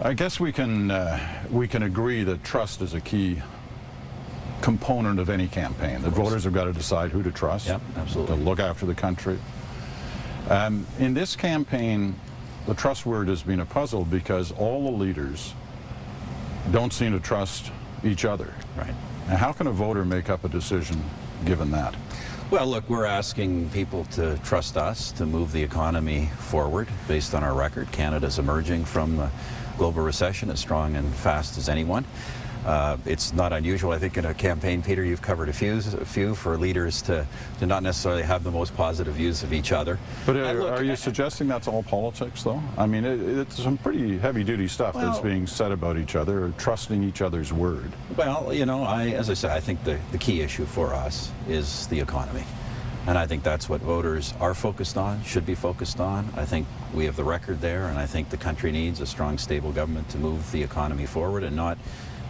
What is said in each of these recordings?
I guess we can agree that trust is a key component of any campaign. The voters have got to decide who to trust. Yeah, absolutely. To look after the country. In this campaign, the trust word has been a puzzle because all the leaders don't seem to trust each other. Right. And how can a voter make up a decision given that? Well, look, we're asking people to trust us to move the economy forward based on our record. Canada's emerging from the global recession as strong and fast as anyone. It's not unusual, I think, in a campaign, Peter, you've covered a few for leaders to not necessarily have the most positive views of each other. But are you suggesting that's all politics, though? I mean, it's some pretty heavy-duty stuff that's being said about each other, or trusting each other's word. Well, you know, as I said, I think the key issue for us is the economy. And I think that's what voters are focused on, should be focused on. I think we have the record there, and I think the country needs a strong, stable government to move the economy forward and not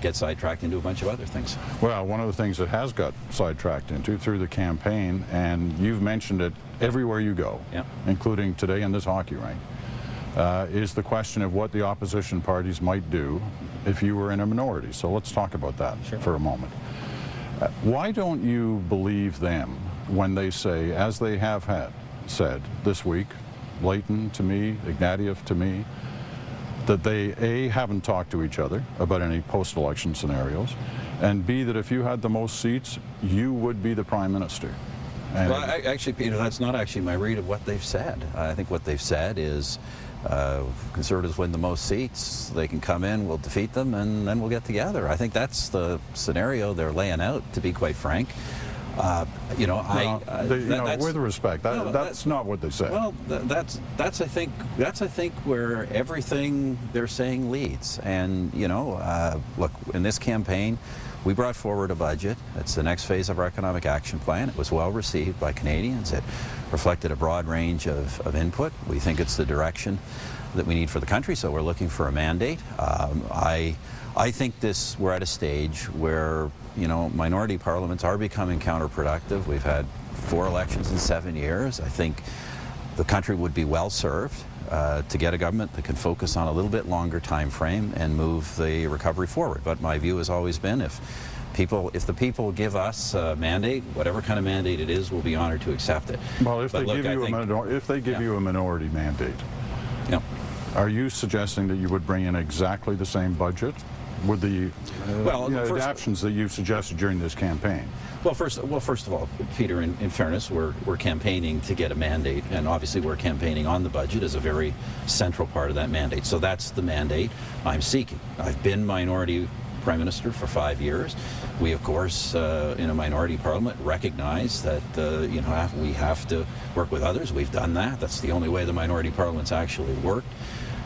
get sidetracked into a bunch of other things. Well, one of the things it has got sidetracked into through the campaign, and you've mentioned it everywhere you go, including today in this hockey rink, is the question of what the opposition parties might do if you were in a minority. So let's talk about that for a moment. Why don't you believe them when they say, as they have said this week, Layton to me, Ignatieff to me, that they, A, haven't talked to each other about any post-election scenarios, and B, that if you had the most seats, you would be the Prime Minister? And well, actually, Peter, that's not actually my read of what they've said. I think what they've said is Conservatives win the most seats, they can come in, we'll defeat them, and then we'll get together. I think that's the scenario they're laying out, to be quite frank. You know, with respect, that's not what they said. Well, that's I think where everything they're saying leads. And you know, look, in this campaign, we brought forward a budget. It's the next phase of our economic action plan. It was well received by Canadians. It reflected a broad range of input. We think it's the direction that we need for the country, so we're looking for a mandate. I think we're at a stage where, you know, minority parliaments are becoming counterproductive. We've had 4 elections in 7 years. I think the country would be well served to get a government that can focus on a little bit longer time frame and move the recovery forward. But my view has always been, if the people give us a mandate, whatever kind of mandate it is, we'll be honored to accept it. Well, if they give you a minority mandate, are you suggesting that you would bring in exactly the same budget with the adaptations that you've suggested during this campaign? Well, first of all, Peter, in fairness, we're campaigning to get a mandate, and obviously we're campaigning on the budget as a very central part of that mandate. So that's the mandate I'm seeking. I've been minority Prime Minister for 5 years. We, of course, in a minority parliament, recognize that you know, we have to work with others. We've done that. That's the only way the minority parliament's actually worked.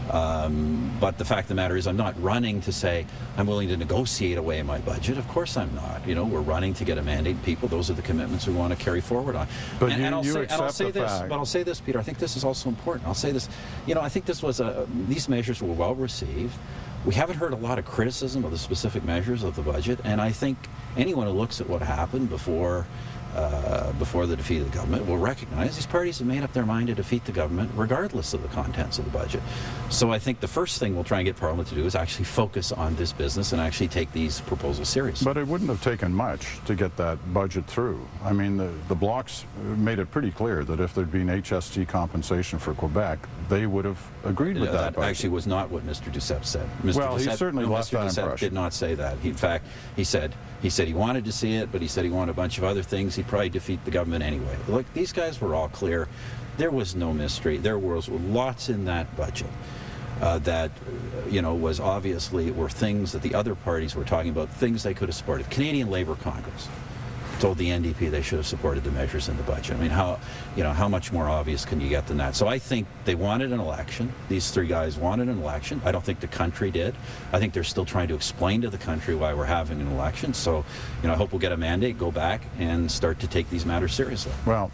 But the fact of the matter is, I'm not running to say I'm willing to negotiate away my budget. Of course I'm not. You know, we're running to get a mandate. People, those are the commitments we want to carry forward on. But I'll say this, Peter. I think this is also important. I'll say this. You know, I think these measures were well received. We haven't heard a lot of criticism of the specific measures of the budget, and I think anyone who looks at what happened before the defeat of the government will recognize these parties have made up their mind to defeat the government regardless of the contents of the budget. So I think the first thing we'll try and get Parliament to do is actually focus on this business and actually take these proposals seriously. But it wouldn't have taken much to get that budget through. I mean, the Blocs made it pretty clear that if there'd been HST compensation for Quebec, they would have agreed with that budget. That actually was not what Mr. Duceppe said. Well, he certainly left that impression. Mr. Duceppe did not say that. In fact, he said he wanted to see it, but he said he wanted a bunch of other things. He'd probably defeat the government anyway. Look, these guys were all clear. There was no mystery. There was lots in that budget that, you know, were things that the other parties were talking about, things they could have supported. Canadian Labour Congress told the NDP they should have supported the measures in the budget. I mean, how much more obvious can you get than that? So I think they wanted an election. These 3 guys wanted an election. I don't think the country did. I think they're still trying to explain to the country why we're having an election. So, you know, I hope we'll get a mandate, go back, and start to take these matters seriously. Well,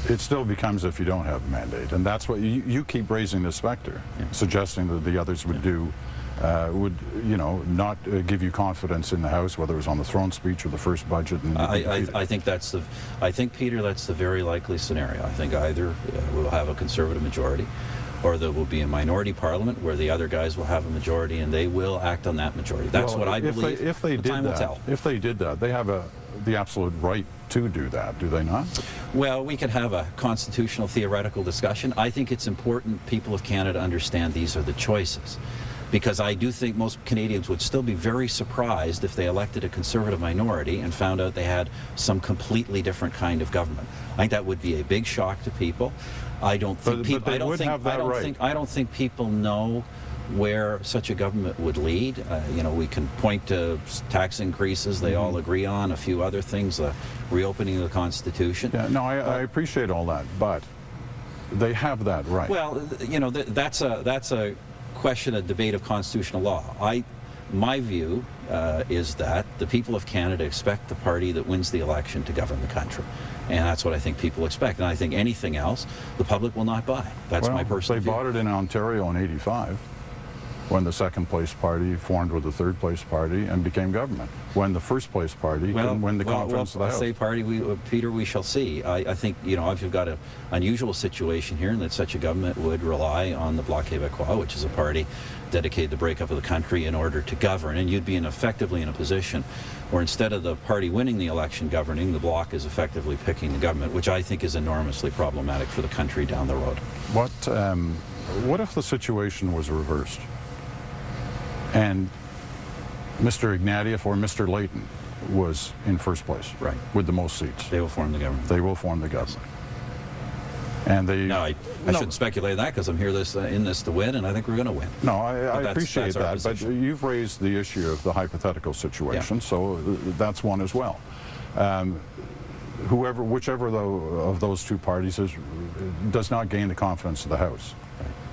it still becomes if you don't have a mandate, and that's what you keep raising the specter, suggesting that the others would do. Would, you know, not give you confidence in the House, whether it was on the throne speech or the first budget. And I think, Peter, that's the very likely scenario. I think either we'll have a Conservative majority, or there will be a minority parliament where the other guys will have a majority and they will act on that majority. That's what I believe. If they did that, they have the absolute right to do that, do they not? Well, we could have a constitutional theoretical discussion. I think it's important people of Canada understand these are the choices, because I do think most Canadians would still be very surprised if they elected a Conservative minority and found out they had some completely different kind of government. I think that would be a big shock to people. I don't think I don't think people know where such a government would lead. You know, we can point to tax increases they all agree on, a few other things, the reopening of the Constitution. Yeah, no, I appreciate all that, but they have that right. Well, you know, that's a question, a debate of constitutional law. My view is that the people of Canada expect the party that wins the election to govern the country. And that's what I think people expect. And I think anything else, the public will not buy. That's my personal view. They bought it in Ontario in '85, when the second place party formed with the third place party and became government. When the first place party couldn't win the conference of the House. Say party, Peter, we shall see. I think, you know, if you've got an unusual situation here, and that such a government would rely on the Bloc Québécois, which is a party dedicated to the breakup of the country in order to govern, and you'd be effectively in a position where instead of the party winning the election governing, the Bloc is effectively picking the government, which I think is enormously problematic for the country down the road. What if the situation was reversed? And Mr. Ignatieff or Mr. Layton was in first place, right, with the most seats. They will form the government. They will form the government. And they. No, I shouldn't speculate that, because I'm here in this to win, and I think we're going to win. No, I appreciate that, but you've raised the issue of the hypothetical situation, so that's one as well. Whichever of those two parties does not gain the confidence of the House,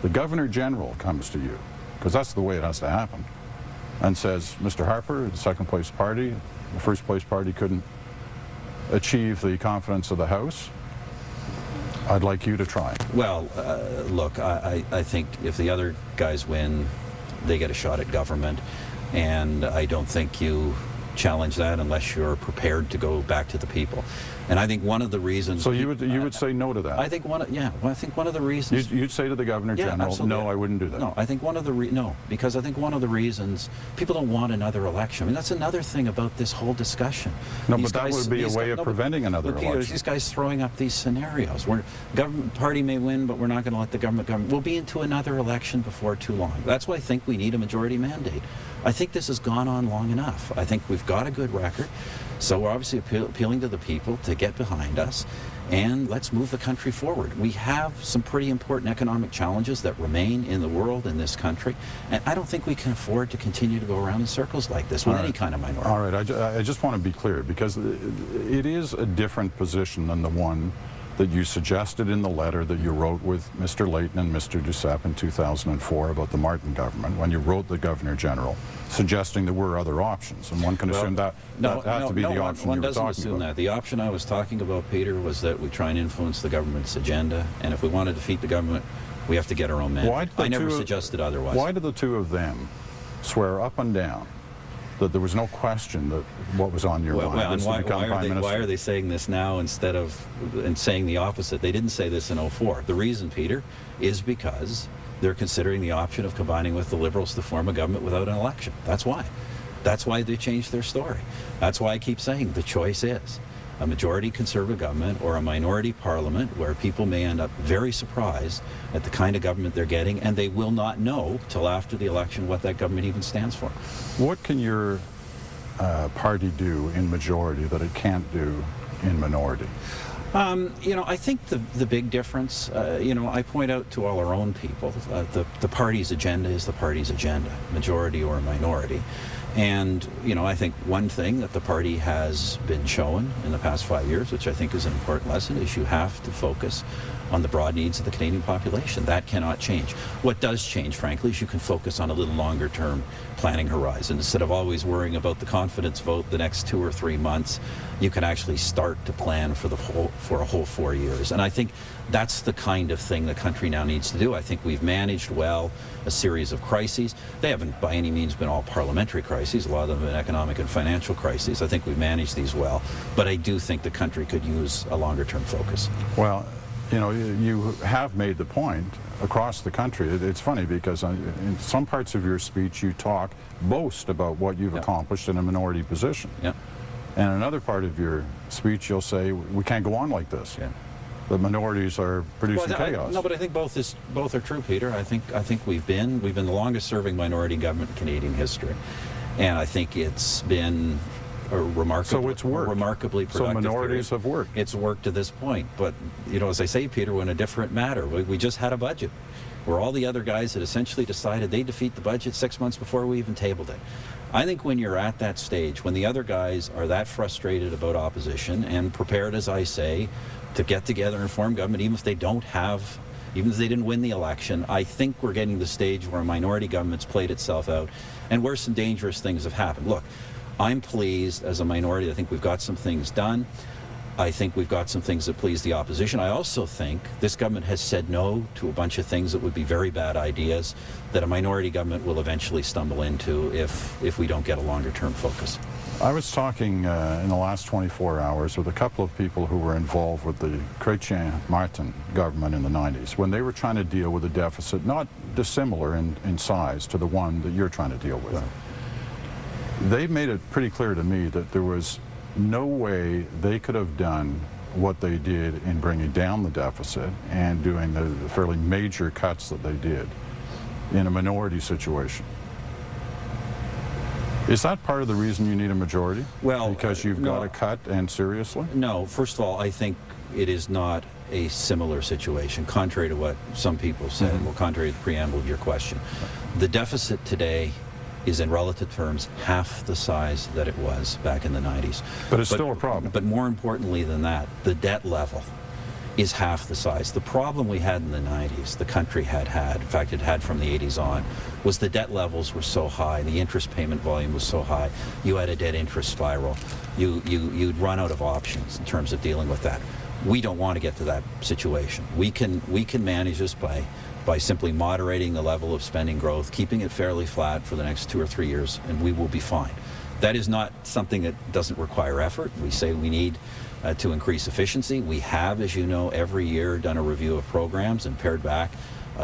the Governor General comes to you, because that's the way it has to happen, and says, Mr. Harper, the second place party, the first place party couldn't achieve the confidence of the House. I'd like you to try. Well, look, I think if the other guys win, they get a shot at government, and I don't think you challenge that unless you're prepared to go back to the people. And I think one of the reasons. So you would say no to that? I think one of the reasons. You'd say to the Governor General, no, I wouldn't do that. No, I think because I think one of the reasons people don't want another election. I mean, that's another thing about this whole discussion. No, but that would be a way of preventing another election. These guys throwing up these scenarios where government party may win, but we're not going to let the government govern. We'll be into another election before too long. That's why I think we need a majority mandate. I think this has gone on long enough. I think we've got a good record. So we're obviously appealing to the people to get behind us, and let's move the country forward. We have some pretty important economic challenges that remain in the world, in this country, and I don't think we can afford to continue to go around in circles like this with any kind of minority. All right, I just want to be clear, because it is a different position than the one that you suggested in the letter that you wrote with Mr. Layton and Mr. Duceppe in 2004 about the Martin government, when you wrote the Governor General, suggesting there were other options, and one can assume that had to be the option you were talking about. One doesn't assume that. The option I was talking about, Peter, was that we try and influence the government's agenda, and if we want to defeat the government, we have to get our own man. I never suggested otherwise. Why did the two of them swear up and down that there was no question that what was on your mind was to become Prime Minister? Why are they saying this now instead of saying the opposite? They didn't say this in '04. The reason, Peter, is because they're considering the option of combining with the Liberals to form a government without an election. That's why. That's why they changed their story. That's why I keep saying the choice is a majority Conservative government or a minority parliament, where people may end up very surprised at the kind of government they're getting, and they will not know till after the election what that government even stands for. What can your party do in majority that it can't do in minority? You know, I think the big difference, you know, I point out to all our own people, the party's agenda is the party's agenda, majority or minority. And, you know, I think one thing that the party has been shown in the past 5 years, which I think is an important lesson, is you have to focus on the broad needs of the Canadian population. That cannot change. What does change, frankly, is you can focus on a little longer term planning horizon. Instead of always worrying about the confidence vote the next 2 or 3 months, you can actually start to plan for a whole 4 years. And I think that's the kind of thing the country now needs to do. I think we've managed well a series of crises. They haven't by any means been all parliamentary crises. A lot of them have been economic and financial crises. I think we've managed these well. But I do think the country could use a longer term focus. Well, you know, you have made the point across the country. It's funny because in some parts of your speech you boast about what you've accomplished in a minority position. Yeah. And in another part of your speech you'll say, we can't go on like this. Yeah. The minorities are producing chaos. No, but I think both are true, Peter. I think we've been the longest serving minority government in Canadian history. And I think it's been a remarkably productive So minorities period. have worked. It's worked to this point. But, you know, as I say, Peter, we're in a different matter. We just had a budget where all the other guys had essentially decided they'd defeat the budget 6 months before we even tabled it. I think when you're at that stage, when the other guys are that frustrated about opposition and prepared, as I say, to get together and form government, even if they didn't win the election, I think we're getting to the stage where a minority government's played itself out and where some dangerous things have happened. Look, I'm pleased as a minority. I think we've got some things done. I think we've got some things that please the opposition. I also think this government has said no to a bunch of things that would be very bad ideas that a minority government will eventually stumble into if we don't get a longer-term focus. I was talking in the last 24 hours with a couple of people who were involved with the Chrétien-Martin government in the 90s when they were trying to deal with a deficit not dissimilar in size to the one that you're trying to deal with. They made it pretty clear to me that there was no way they could have done what they did in bringing down the deficit and doing the fairly major cuts that they did in a minority situation. Is that part of the reason you need a majority? Well, because you've got to cut, and seriously? No. First of all, I think it is not a similar situation, contrary to what some people said, well, contrary to the preamble of your question. The deficit today is in relative terms half the size that it was back in the 90s. But it's still a problem. But more importantly than that, the debt level is half the size. The problem we had in the 90s, the country had, in fact it had from the 80s on, was the debt levels were so high, the interest payment volume was so high, you had a debt interest spiral. You'd run out of options in terms of dealing with that. We don't want to get to that situation. We can manage this by simply moderating the level of spending growth, keeping it fairly flat for the next 2 or 3 years, and we will be fine. That is not something that doesn't require effort. We say we need to increase efficiency. We have, as you know, every year done a review of programs and pared back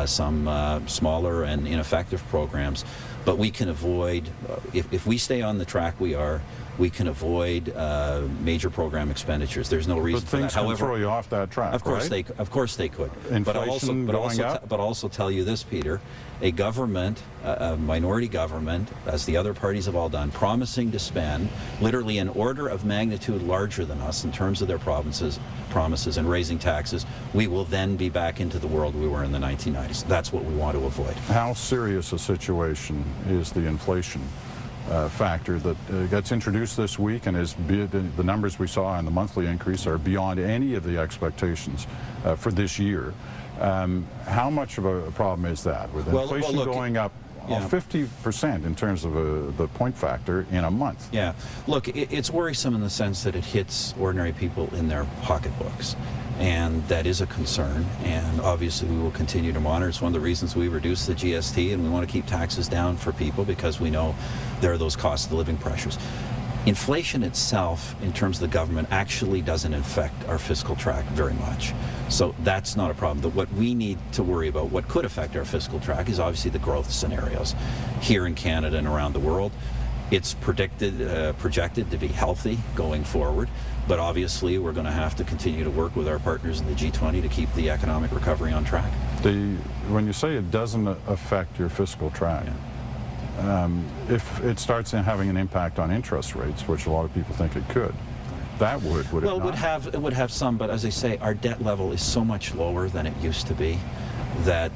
some smaller and ineffective programs. But we can avoid, if we stay on the track we can avoid major program expenditures. There's no reason for that. But things can throw you off that track, of course right? Of course they could. Inflation going up? But also tell you this, Peter, a government, a minority government, as the other parties have all done, promising to spend literally an order of magnitude larger than us in terms of their promises and raising taxes, we will then be back into the world we were in the 1990s. That's what we want to avoid. How serious a situation is the inflation factor that gets introduced this week, and the numbers we saw in the monthly increase are beyond any of the expectations for this year. How much of a problem is that with inflation going up 50% in terms of the point factor in a month? Yeah, look, it's worrisome in the sense that it hits ordinary people in their pocketbooks. And that is a concern, and obviously we will continue to monitor. It's one of the reasons we reduced the GST, and we want to keep taxes down for people because we know there are those cost of living pressures. Inflation itself, in terms of the government, actually doesn't affect our fiscal track very much. So that's not a problem. But what we need to worry about, what could affect our fiscal track, is obviously the growth scenarios here in Canada and around the world. It's projected to be healthy going forward, but obviously we're going to have to continue to work with our partners in the G20 to keep the economic recovery on track. When you say it doesn't affect your fiscal track, if it starts having an impact on interest rates, which a lot of people think it could, that would it not? It would have some, but as I say, our debt level is so much lower than it used to be that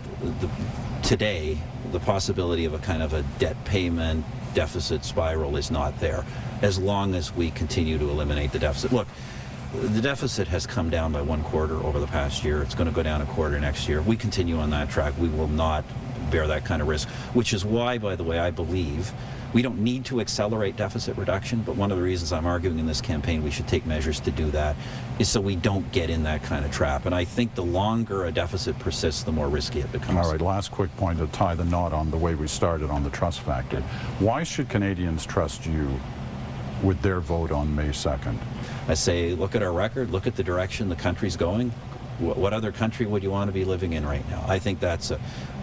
today the possibility of a kind of a debt payment deficit spiral is not there, as long as we continue to eliminate the deficit. Look, the deficit has come down by 1/4 over the past year. It's going to go down 1/4 next year. If we continue on that track, we will not bear that kind of risk, which is why, by the way, I believe we don't need to accelerate deficit reduction, but one of the reasons I'm arguing in this campaign we should take measures to do that is so we don't get in that kind of trap. And I think the longer a deficit persists, the more risky it becomes. All right, last quick point to tie the knot on the way we started on the trust factor. Why should Canadians trust you with their vote on May 2nd? I say, look at our record, look at the direction the country's going. What other country would you want to be living in right now? I think that's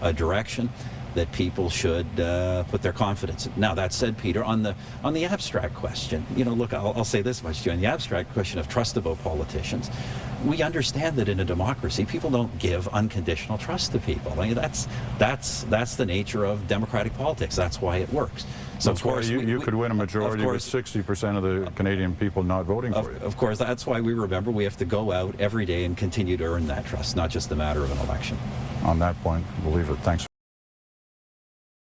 a direction that people should put their confidence in. Now, that said, Peter, on the abstract question, look, I'll say this much to you. On the abstract question of trust about politicians, we understand that in a democracy, people don't give unconditional trust to people. I mean, that's the nature of democratic politics. That's why it works. So that's why you could win a majority with 60% of the Canadian people not voting for you. Of course, that's why we remember we have to go out every day and continue to earn that trust, not just a matter of an election. On that point, we'll leave it. Thanks.